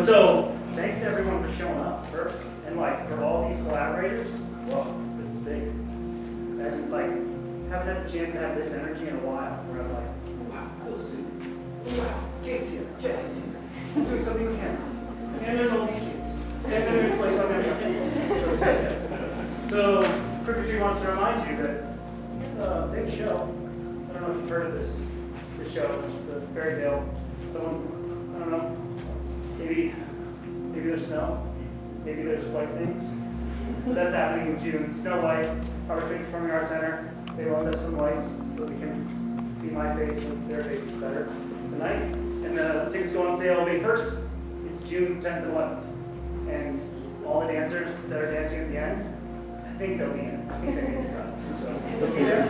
So thanks to everyone for showing up first, and like for all these collaborators. Well, this is big. And like haven't had the chance to have this energy in a while. Where I'm like, wow, cool suit. Wow, Kate's here, Jesse's here. I'm doing something with him. And there's all these kids. And then there's a place I'm gonna go. So Crooked Tree wants to remind you that big show. I don't know if you've heard of this show, the fairy tale. Someone, I don't know. Maybe there's snow. Maybe there's white things. That's happening in June. Snow White, Harvard Performing Arts Center. They loaned us some lights so that we can see my face and their faces better tonight. And the tickets go on sale May 1st. It's June 10th and 11th. And all the dancers that are dancing at the end, I think they'll be in it. I think they're going to be so they'll be there.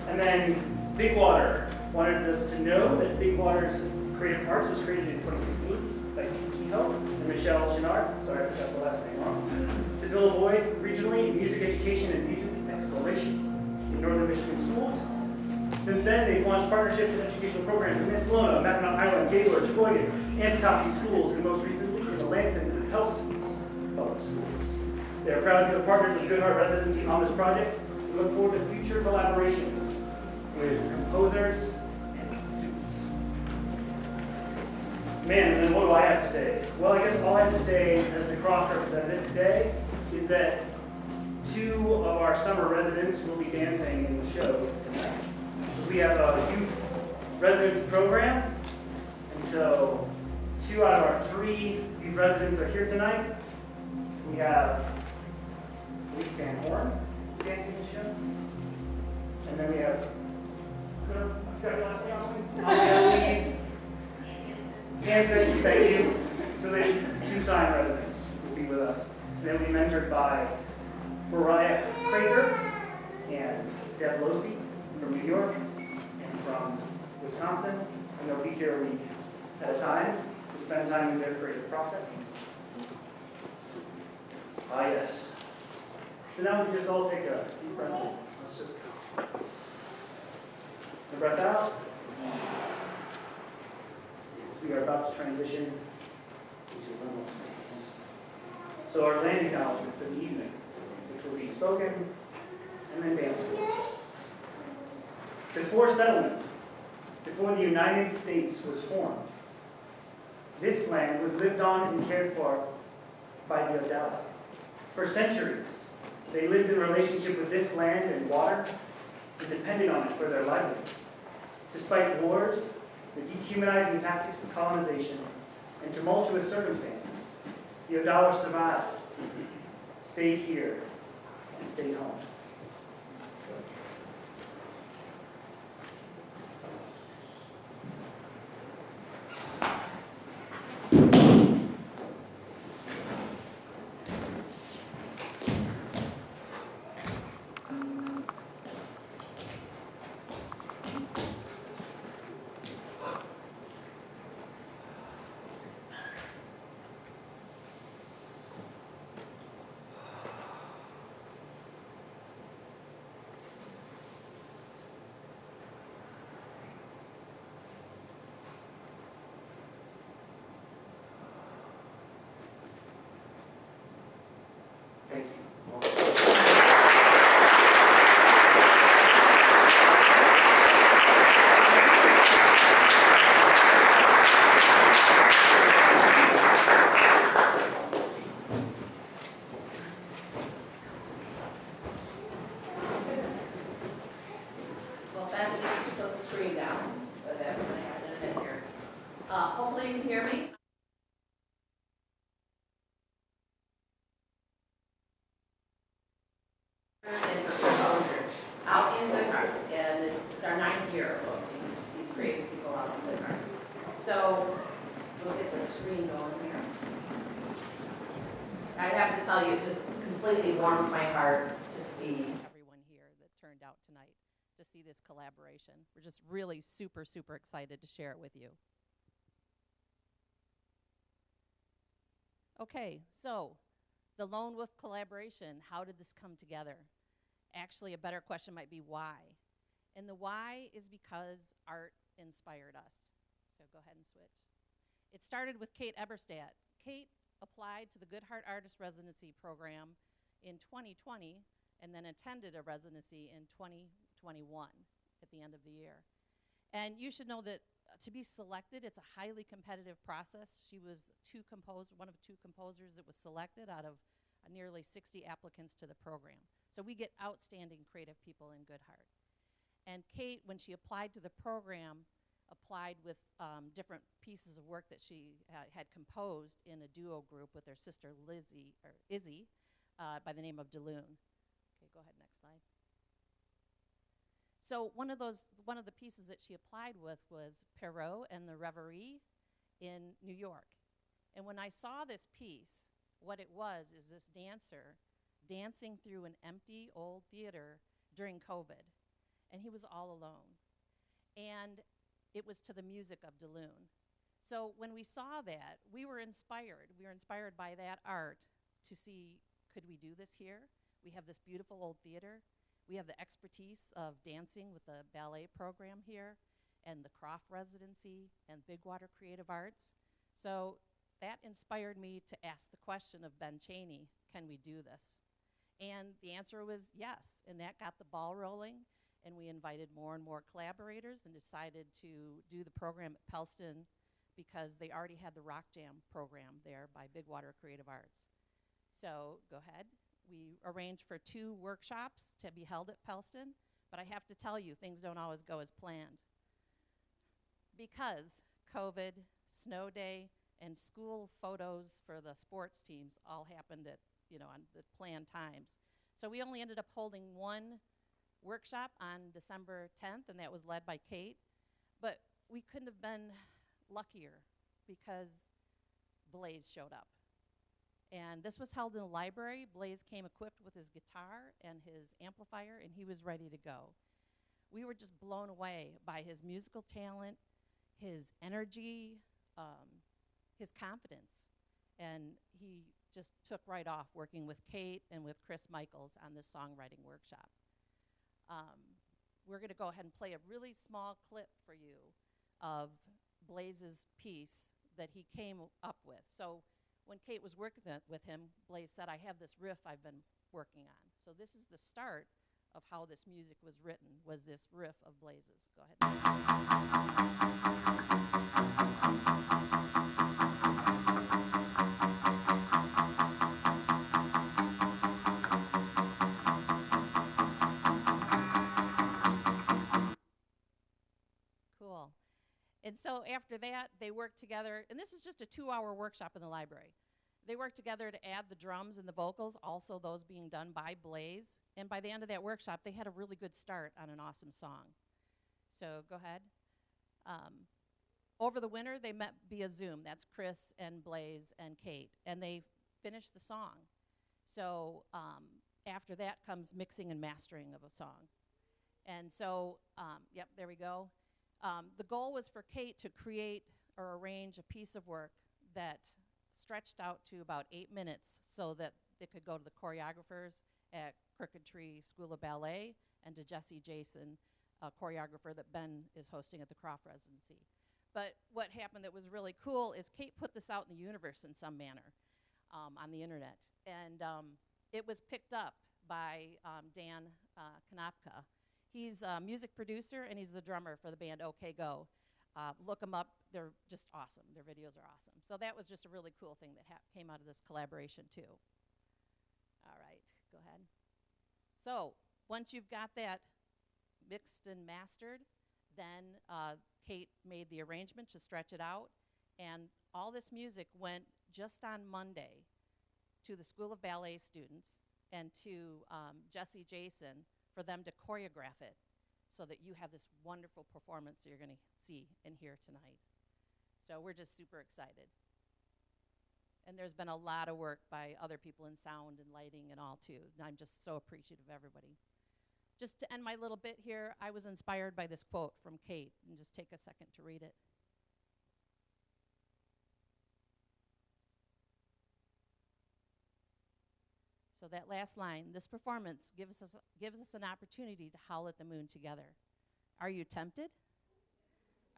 And then Big Water wanted us to know that Big Water's Creative Arts was created in 2016 by Kehoe and Michelle Chenard, sorry if I got the last name wrong, to fill a void regionally in music education and music exploration in northern Michigan schools. Since then, they've launched partnerships with educational programs in Minnesota, Mackinac Island, Gaylord, Sheboygan, and Petoskey schools, and most recently in the Lansing and Helston public schools. They are proud to have partnered with Good Heart Residency on this project and look forward to future collaborations with composers and students. Man, and then what do I have to say? Well, I guess all I have to say as the Croft representative today is that 2 of our summer residents will be dancing in the show tonight. We have a youth residency program, and so 2 out of our 3 youth residents are here tonight. We have Lee Van Horn dancing in the show, and then we have I forgot your last name. Hanson, thank you. So they 2 signed residents will be with us. And they'll be mentored by Mariah Crater and Deb Losey from New York and from Wisconsin. And they'll be here a week at a time to spend time in their creative processes. Ah, yes. So now we can just all take a deep breath in. Let's just go. The breath out. We are about to transition into liminal space. So our land acknowledgement for the evening, which will be spoken and then danced. Before settlement, before the United States was formed, this land was lived on and cared for by the Odawa. For centuries, they lived in relationship with this land and water and depended on it for their livelihood. Despite wars, the dehumanizing tactics of colonization, and tumultuous circumstances, the Odawa survived, stayed here, and stayed home. Thank you. Well, Ben, just put the screen down, but that's going to happen in a minute here. Hopefully you can hear me. Out in Good Heart, and it's our 9th year of hosting these creative people out in Good Heart. So we'll get the screen going here. I have to tell you, it just completely warms my heart to see everyone here that turned out tonight to see this collaboration. We're just really super, super excited to share it with you. Okay, so the Lone Wolf collaboration, how did this come together? Actually, a better question might be why. And the why is because art inspired us. So go ahead and switch. It started with Kate Eberstadt. Kate applied to the Good Heart Artist Residency Program in 2020 and then attended a residency in 2021 at the end of the year. And you should know that to be selected, it's a highly competitive process. She was one of two composers that was selected out of nearly 60 applicants to the program. So we get outstanding creative people in Good Heart. And Kate, when she applied to the program, applied with different pieces of work that she had composed in a duo group with her sister Izzy by the name of Daloon. Okay, go ahead, next slide. So one of the pieces that she applied with was Perro and the Reverie in New York. And when I saw this piece, what it was is this dancer dancing through an empty old theater during COVID. And he was all alone. And it was to the music of Daloon. So when we saw that, we were inspired. We were inspired by that art to see, could we do this here? We have this beautiful old theater. We have the expertise of dancing with the ballet program here and the Croft residency and Bigwater Creative Arts. So that inspired me to ask the question of Ben Chaney, can we do this? And the answer was yes, and that got the ball rolling, and we invited more and more collaborators and decided to do the program at Pelston because they already had the Rock Jam program there by Bigwater Creative Arts. So go ahead. We arranged for 2 workshops to be held at Pelston, but I have to tell you, things don't always go as planned. Because COVID, snow day, and school photos for the sports teams all happened at, on the planned times. So we only ended up holding 1 workshop on December 10th, and that was led by Kate. But we couldn't have been luckier because Blaze showed up. And this was held in a library. Blaze came equipped with his guitar and his amplifier, and he was ready to go. We were just blown away by his musical talent, his energy, his confidence. And he just took right off working with Kate and with Chris Michaels on this songwriting workshop. We're going to go ahead and play a really small clip for you of Blaze's piece that he came up with. So when Kate was working with him, Blaze said, I have this riff I've been working on. So this is the start of how this music was written, was this riff of Blaze's. Go ahead. Cool. And so after that, they worked together, and this is just a 2-hour workshop in the library. They worked together to add the drums and the vocals, also those being done by Blaze. And by the end of that workshop, they had a really good start on an awesome song. So go ahead. Over the winter, they met via Zoom. That's Chris and Blaze and Kate, and they finished the song. So after that comes mixing and mastering of a song. And so, yep, there we go. The goal was for Kate to create or arrange a piece of work that stretched out to about 8 minutes so that they could go to the choreographers at Crooked Tree School of Ballet and to Jesse Jason, a choreographer that Ben is hosting at the Croft residency. But what happened that was really cool is Kate put this out in the universe in some manner on the internet. And it was picked up by Dan Konopka. He's a music producer, and he's the drummer for the band OK Go. Look them up. They're just awesome. Their videos are awesome. So that was just a really cool thing that came out of this collaboration, too. All right, go ahead. So once you've got that mixed and mastered, then Kate made the arrangement to stretch it out. And all this music went just on Monday to the School of Ballet students and to Jesse Jason for them to choreograph it so that you have this wonderful performance that you're going to see and hear tonight. So we're just super excited. And there's been a lot of work by other people in sound and lighting and all, too. And I'm just so appreciative of everybody. Just to end my little bit here, I was inspired by this quote from Kate, and just take a second to read it. So that last line, this performance gives us an opportunity to howl at the moon together. Are you tempted?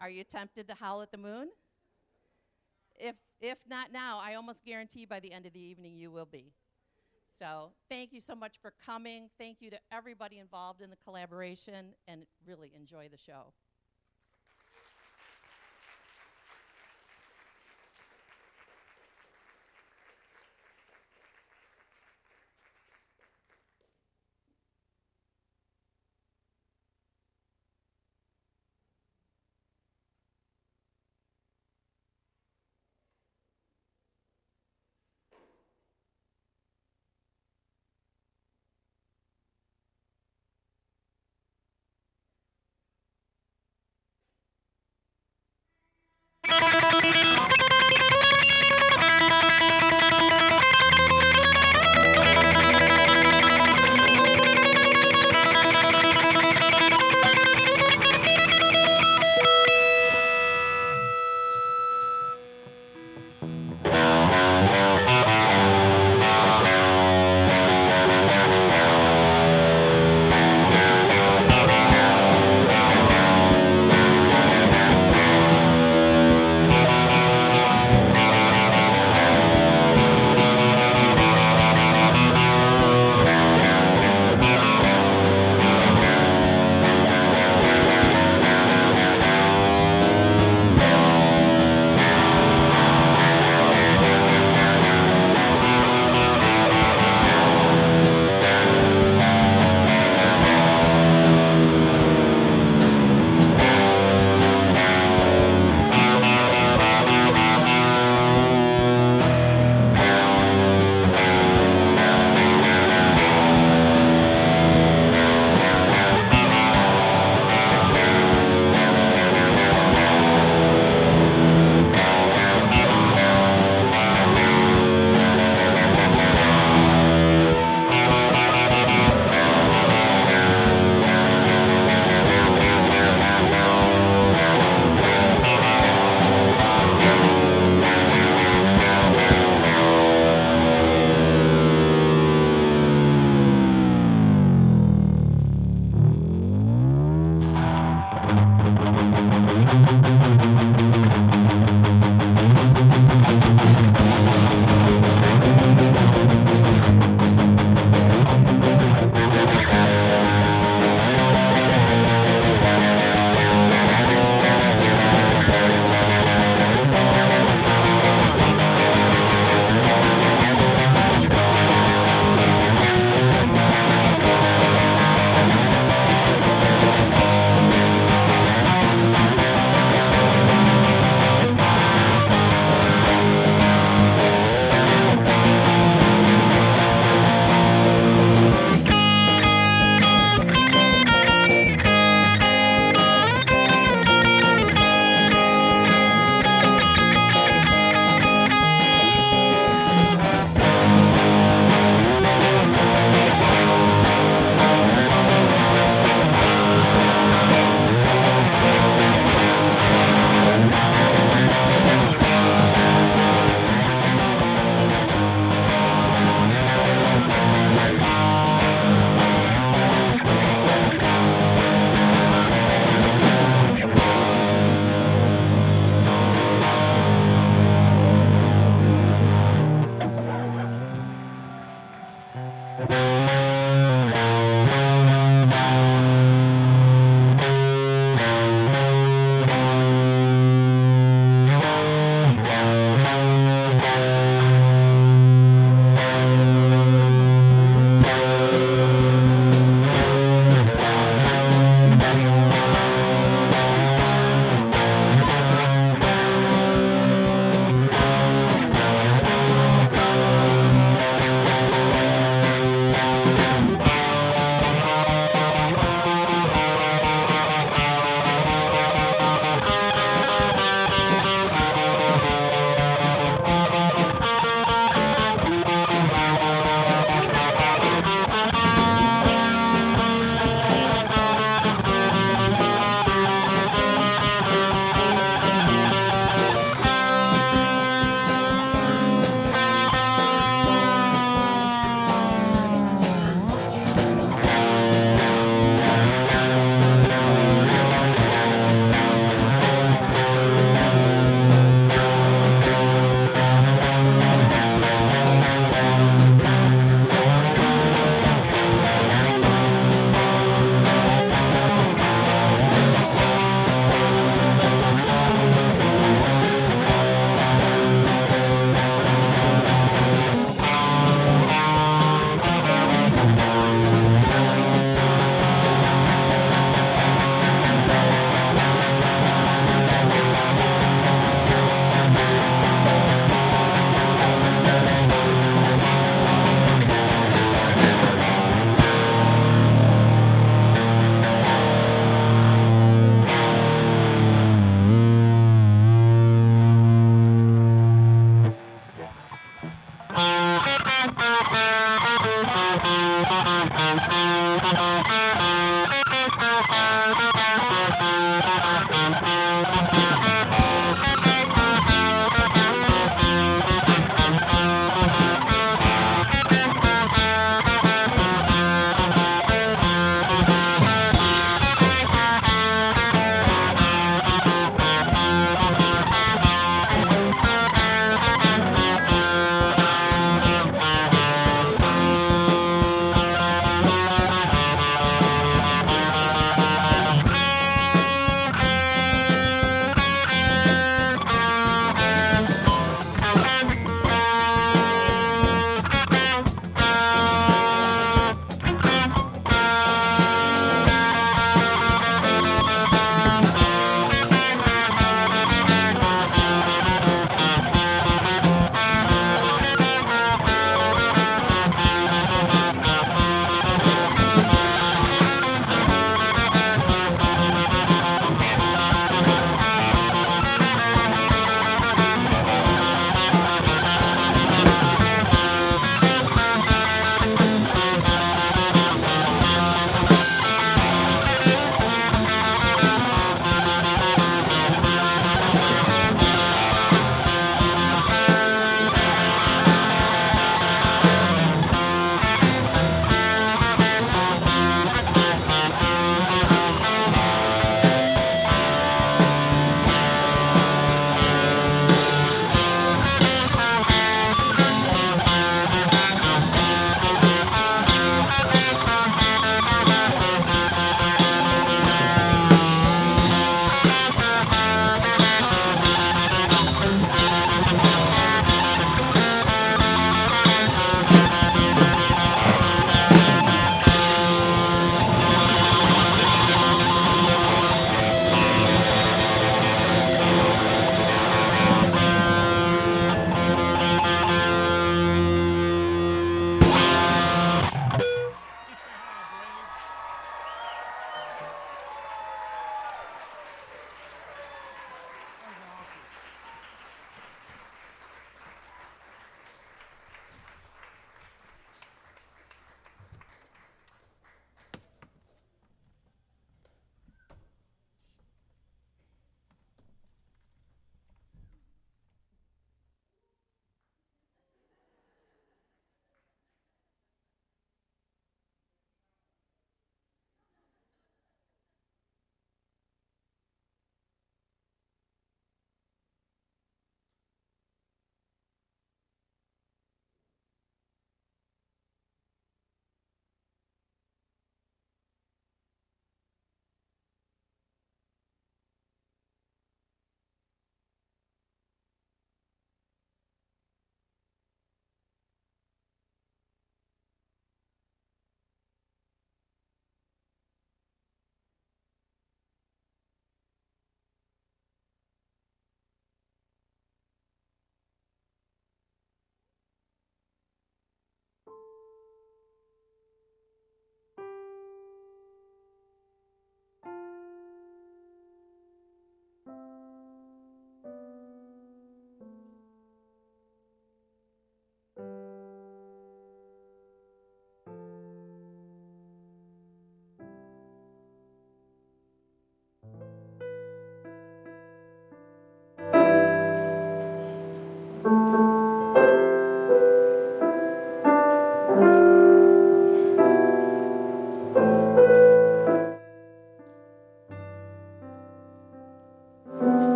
Are you tempted to howl at the moon? if not now, I almost guarantee by the end of the evening you will be. So thank you so much for coming. Thank you to everybody involved in the collaboration, and really enjoy the show.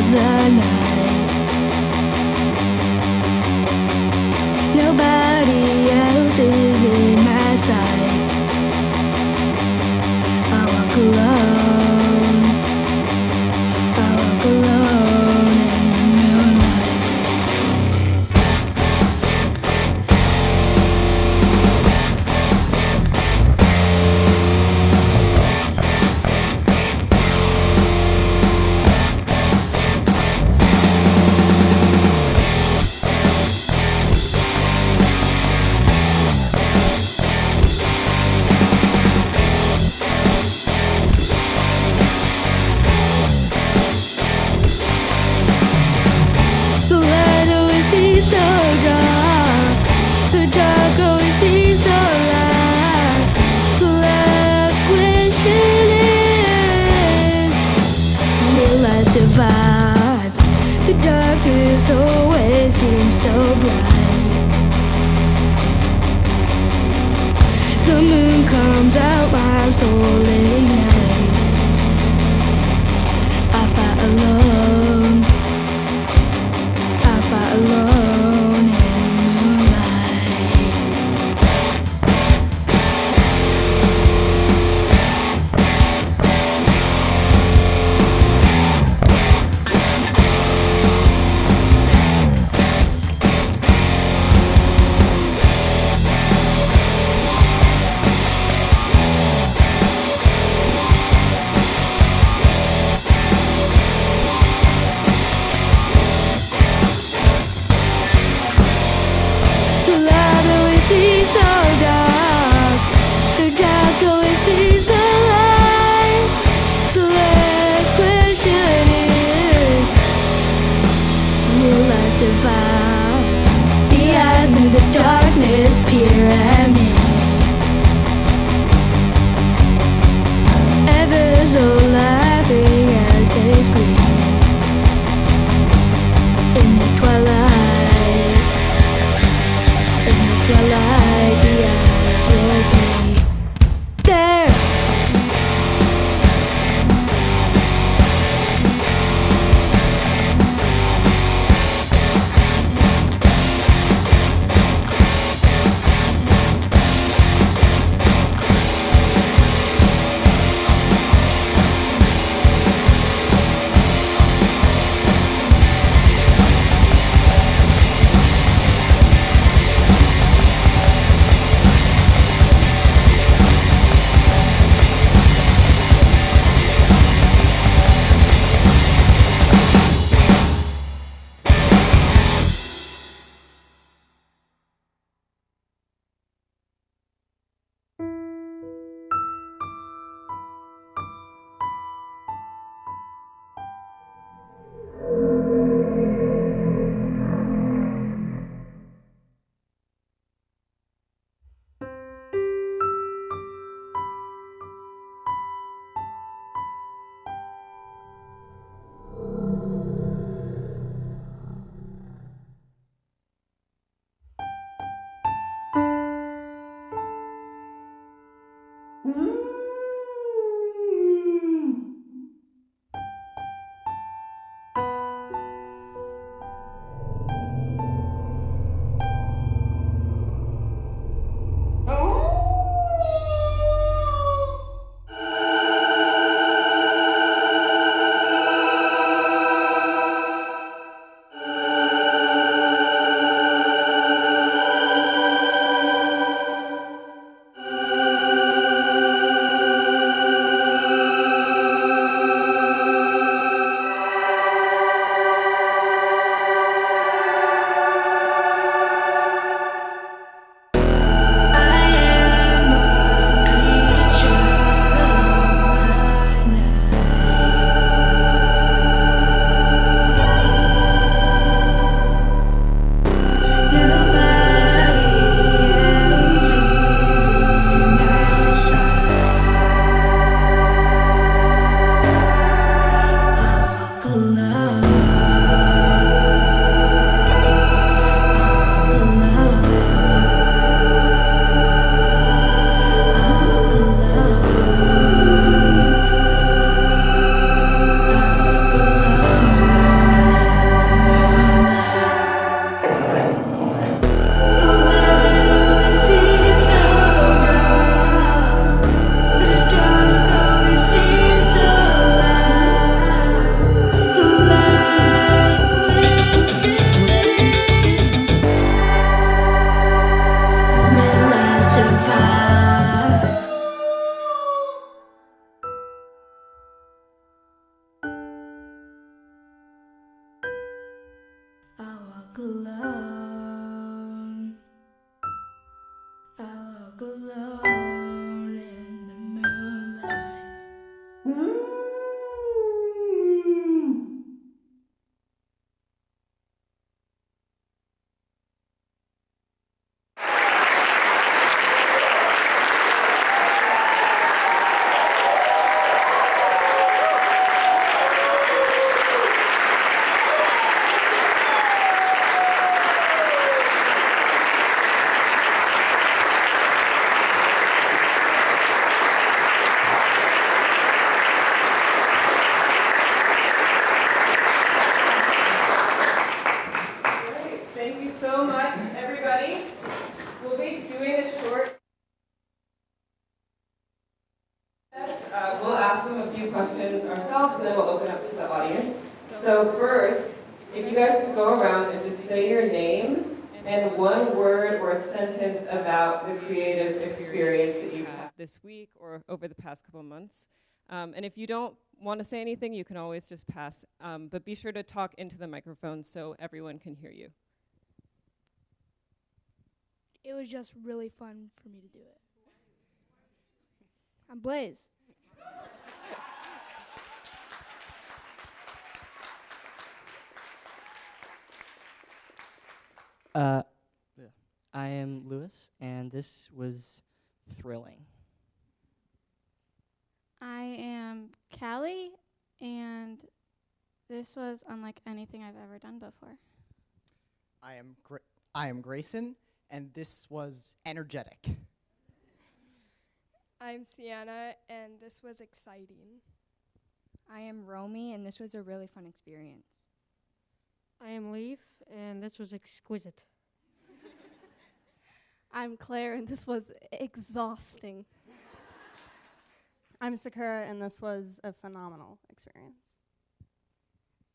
of the night. Nobody else is in my sight. I walk alone. I walk alone in the moonlight. The light always seems so dark. The dark always seems so light. The last question is, will I survive? The darkness always seems so bright. The moon comes out, my soul ignites. I fight alone. I fight alone in the moonlight. walk alone in the moonlight. Thank you so much, everybody. We'll be doing a short we'll ask them a few questions ourselves, and then we'll open up to the audience. So first, if you guys could go around and just say your name and one word or a sentence about the creative experience that you've had this week or over the past couple months. And if you don't want to say anything, you can always just pass. But be sure to talk into the microphone so everyone can hear you. It was just really fun for me to do it. I'm Blaze. I am Lewis, and this was thrilling. I am Callie, and this was unlike anything I've ever done before. I am Grayson, and this was energetic. I'm Sienna, and this was exciting. I am Romy, and this was a really fun experience. I am Leaf, and this was exquisite. I'm Claire, and this was exhausting. I'm Sakura, and this was a phenomenal experience.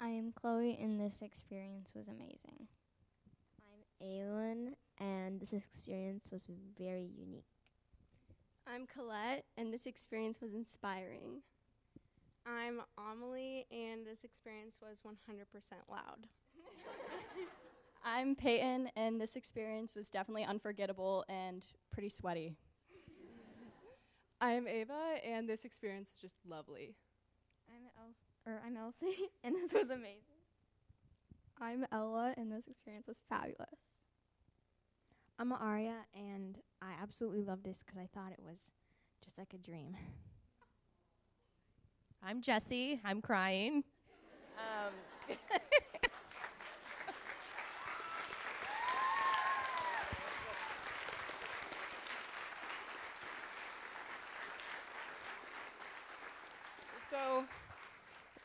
I am Chloe, and this experience was amazing. I'm Aylin, and this experience was very unique. I'm Colette, and this experience was inspiring. I'm Amelie, and this experience was 100% loud. I'm Peyton, and this experience was definitely unforgettable and pretty sweaty. I'm Ava, and this experience was just lovely. I'm Elsie, and this was amazing. I'm Ella, and this experience was fabulous. I'm Aria, and I absolutely loved this because I thought it was just like a dream. I'm Jessie. I'm crying. So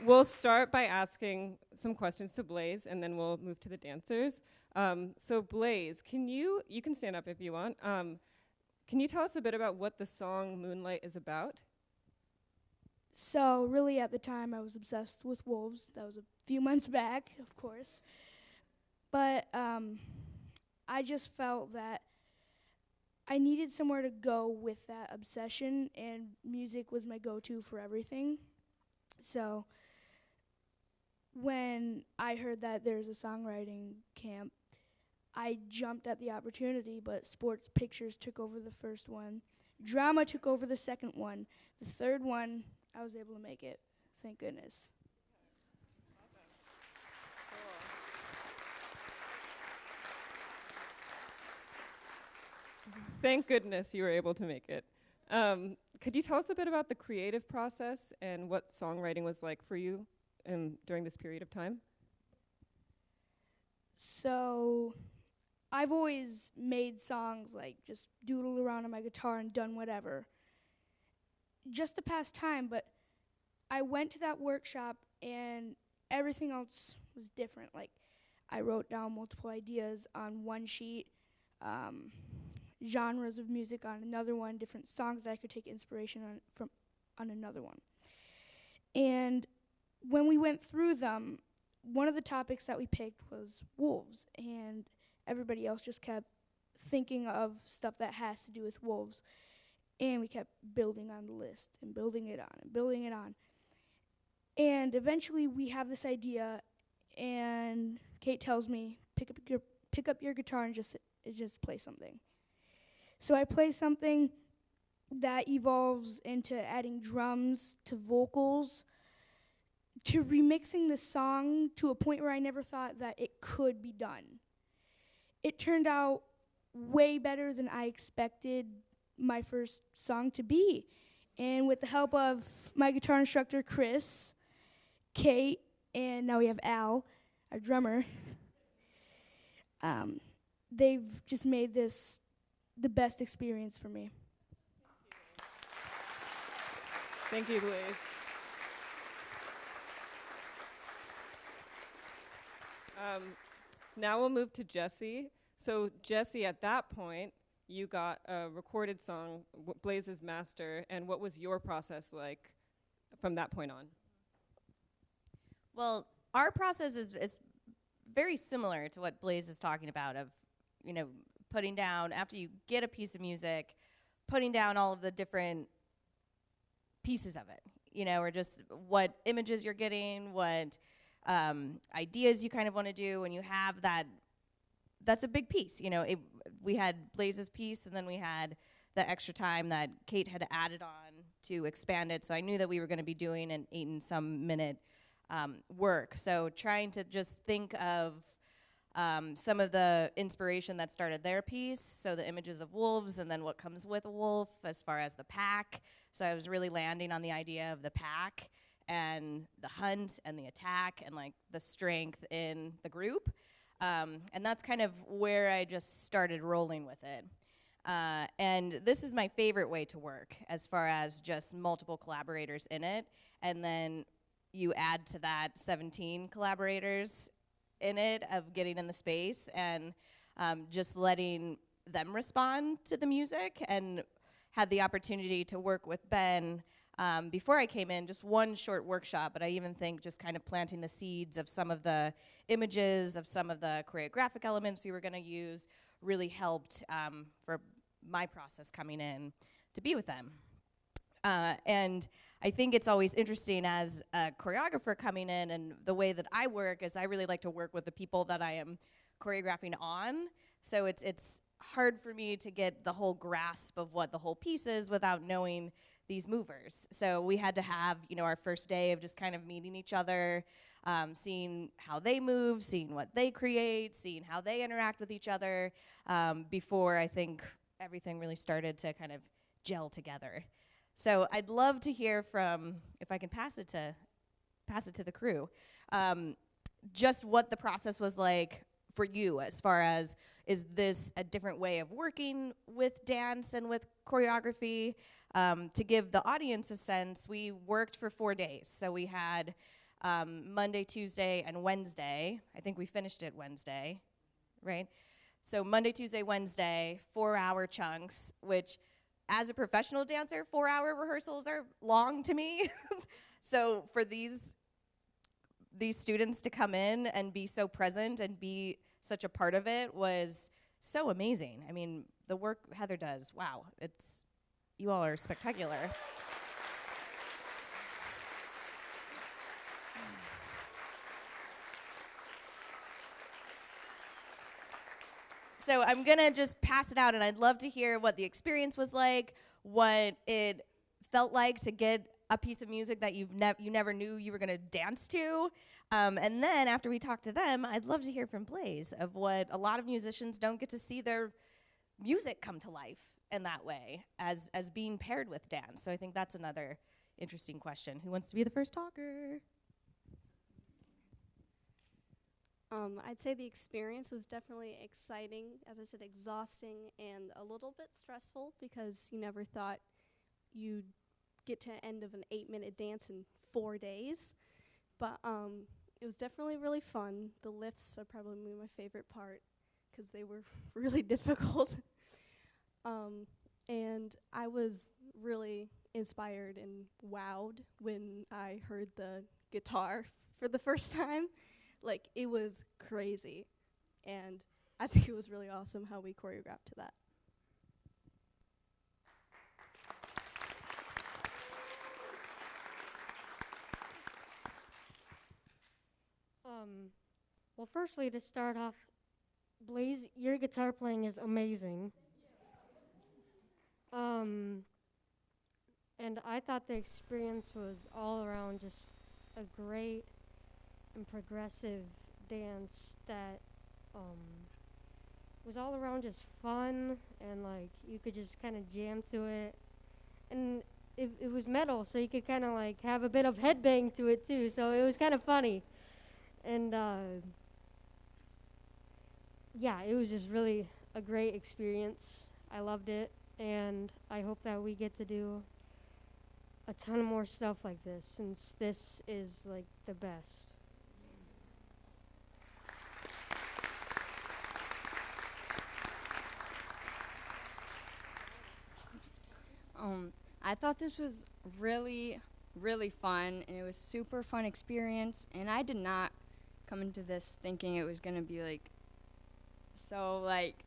we'll start by asking some questions to Blaze, and then we'll move to the dancers. So Blaze, you can stand up if you want. Can you tell us a bit about what the song Moonlight is about? So really at the time I was obsessed with wolves. That was a few months back, of course. But I just felt that I needed somewhere to go with that obsession, and music was my go-to for everything. So when I heard that there's a songwriting camp, I jumped at the opportunity, but sports pictures took over the first one. Drama took over the second one. The third one, I was able to make it. Thank goodness. Thank goodness you were able to make it. Could you tell us a bit about the creative process and what songwriting was like for you during this period of time? So I've always made songs, like just doodled around on my guitar and done whatever, just to pass time. But I went to that workshop and everything else was different. Like I wrote down multiple ideas on one sheet, genres of music on another one, different songs that I could take inspiration on another one. And when we went through them, one of the topics that we picked was wolves, and everybody else just kept thinking of stuff that has to do with wolves. And we kept building on the list and building it on and building it on. And eventually we have this idea, and Kate tells me, pick up your guitar and just play something. So I play something that evolves into adding drums to vocals, to remixing the song to a point where I never thought that it could be done. It turned out way better than I expected my first song to be. And with the help of my guitar instructor, Chris, Kate, and now we have Al, our drummer, they've just made this the best experience for me. Thank you, Blaze. Now we'll move to Jesse. So Jesse, at that point, you got a recorded song, Blaze's Master, and what was your process like from that point on? Well, our process is very similar to what Blaze is talking about of, you know, putting down, after you get a piece of music, putting down all of the different pieces of it, you know, or just what images you're getting, what ideas you kind of want to do, and you have that. That's a big piece, you know. We had Blaze's piece, and then we had the extra time that Kate had added on to expand it. So I knew that we were going to be doing an 8 and some minute work. So trying to just think of some of the inspiration that started their piece, so the images of wolves, and then what comes with a wolf as far as the pack. So I was really landing on the idea of the pack and the hunt and the attack and like the strength in the group. And that's kind of where I just started rolling with it. And this is my favorite way to work as far as just multiple collaborators in it. And then you add to that 17 collaborators in it of getting in the space and just letting them respond to the music, and had the opportunity to work with Ben before I came in, just one short workshop, but I even think just kind of planting the seeds of some of the images, of some of the choreographic elements we were going to use really helped for my process coming in to be with them. And I think it's always interesting as a choreographer coming in, and the way that I work is I really like to work with the people that I am choreographing on. So it's hard for me to get the whole grasp of what the whole piece is without knowing these movers. So we had to have, you know, our first day of just kind of meeting each other, seeing how they move, seeing what they create, seeing how they interact with each other, before I think everything really started to kind of gel together. So I'd love to hear from, if I can pass it to the crew, just what the process was like for you, as far as, is this a different way of working with dance and with choreography? To give the audience a sense, we worked for 4 days. So we had Monday, Tuesday, and Wednesday. I think we finished it Wednesday, right? So Monday, Tuesday, Wednesday, 4-hour chunks, which as a professional dancer, 4-hour rehearsals are long to me. So for these students to come in and be so present and be such a part of it was so amazing. I mean, the work Heather does, wow, you all are spectacular. So I'm gonna just pass it out, and I'd love to hear what the experience was like, what it felt like to get a piece of music that you never knew you were gonna dance to. And then after we talk to them, I'd love to hear from Blaze of what a lot of musicians don't get to see their music come to life in that way, as being paired with dance. So I think that's another interesting question. Who wants to be the first talker? I'd say the experience was definitely exciting, as I said, exhausting, and a little bit stressful, because you never thought you'd get to the end of an 8-minute dance in 4 days. But it was definitely really fun. The lifts are probably my favorite part, because they were really difficult. And I was really inspired and wowed when I heard the guitar for the first time. Like, it was crazy. And I think it was really awesome how we choreographed to that. Well, firstly, to start off, Blaze, your guitar playing is amazing. And I thought the experience was all around just a great and progressive dance that was all around just fun, and like you could just kind of jam to it. And it was metal, so you could kind of like have a bit of headbang to it too, so it was kind of funny. And yeah, it was just really a great experience. I loved it, and I hope that we get to do a ton more stuff like this, since this is like the best. I thought this was really, really fun, and it was super fun experience, and I did not come into this thinking it was going to be like so like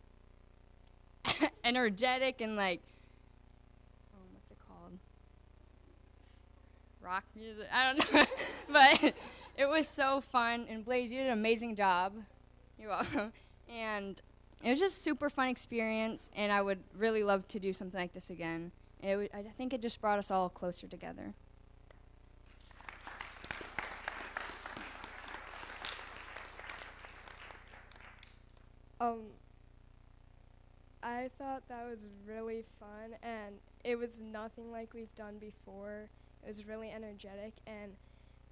energetic and like what's it called, rock music, I don't know. But it was so fun, and Blaze, you did an amazing job. You're welcome. And it was just super fun experience, and I would really love to do something like this again. And I think it just brought us all closer together. I thought that was really fun, and it was nothing like we've done before. It was really energetic, and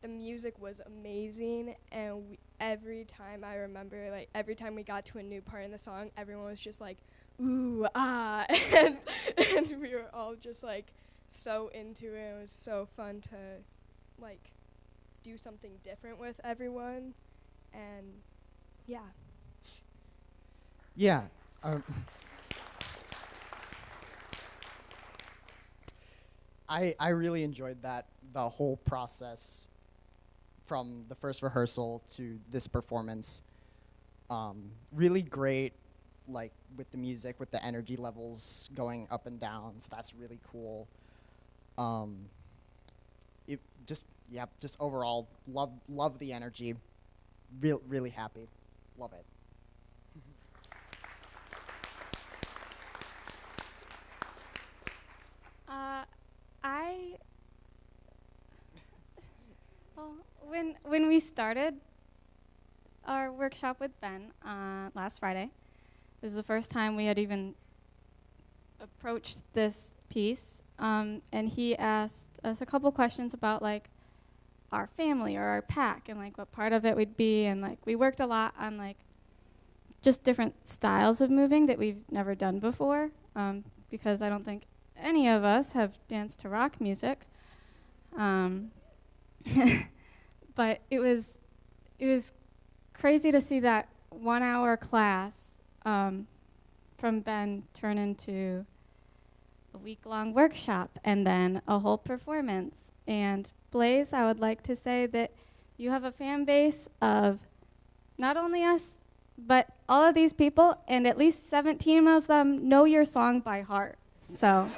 the music was amazing, and every time I remember, like, every time we got to a new part in the song, everyone was just like, ooh, ah, and we were all just, like, so into it. It was so fun to, like, do something different with everyone, and yeah. Yeah. I really enjoyed the whole process from the first rehearsal to this performance. Really great, like with the music, with the energy levels going up and down. So that's really cool. It just overall love the energy. Really happy, love it. When we started our workshop with Ben last Friday, this is the first time we had even approached this piece, and he asked us a couple questions about like our family or our pack and like what part of it we'd be, and like we worked a lot on like just different styles of moving that we've never done before, because I don't think any of us have danced to rock music. But it was crazy to see that 1 hour class from Ben turn into a week-long workshop and then a whole performance. And Blaze, I would like to say that you have a fan base of not only us, but all of these people, and at least 17 of them know your song by heart. So.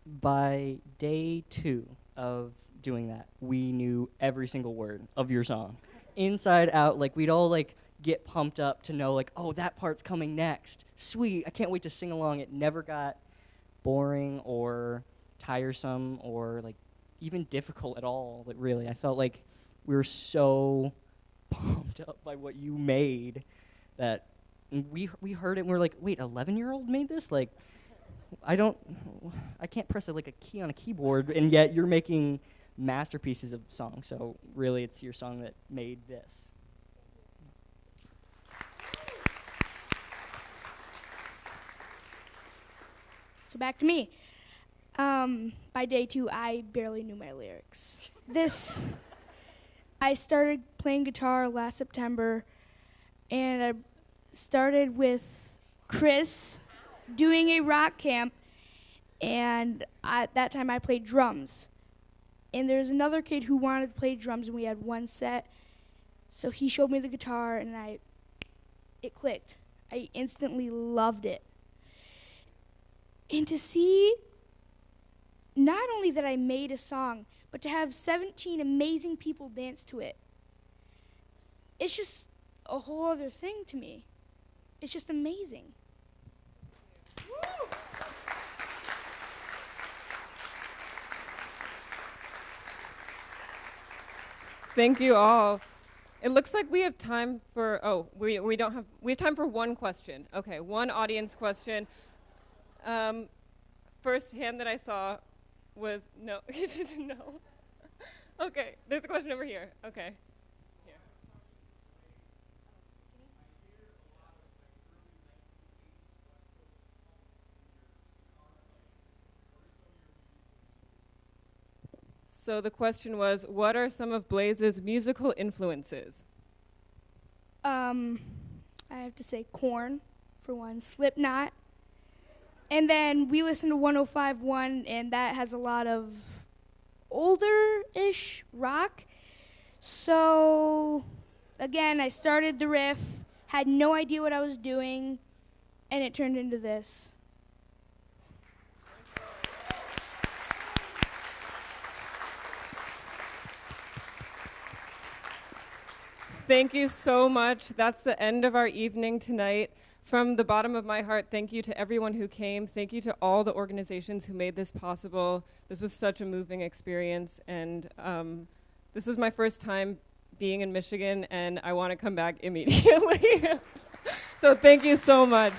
By day 2 of doing that, we knew every single word of your song, inside out. Like we'd all like get pumped up to know like, oh, that part's coming next. Sweet, I can't wait to sing along. It never got boring or tiresome or like even difficult at all. Like really, I felt like we were so pumped up by what you made that we heard it and we were like, wait, 11-year-old made this? Like, I can't press a key on a keyboard, and yet you're making masterpieces of songs. So really, it's your song that made this. So back to me. By day 2, I barely knew my lyrics. I started playing guitar last September, and I started with Chris doing a rock camp, and at that time I played drums. And there's another kid who wanted to play drums, and we had one set. So he showed me the guitar, and it clicked. I instantly loved it. And to see not only that I made a song, but to have 17 amazing people dance to it. It's just a whole other thing to me. It's just amazing. Thank you all. It looks like we have time for, we have time for one question. Okay, one audience question. First hand that I saw was, no, no. Okay, there's a question over here. Okay. Here. So the question was, what are some of Blaze's musical influences? I have to say Korn, for one, Slipknot. And then we listen to 105.1, and that has a lot of older-ish rock. So, again, I started the riff, had no idea what I was doing, and it turned into this. Thank you so much. That's the end of our evening tonight. From the bottom of my heart, thank you to everyone who came. Thank you to all the organizations who made this possible. This was such a moving experience, and this was my first time being in Michigan, and I want to come back immediately. So thank you so much.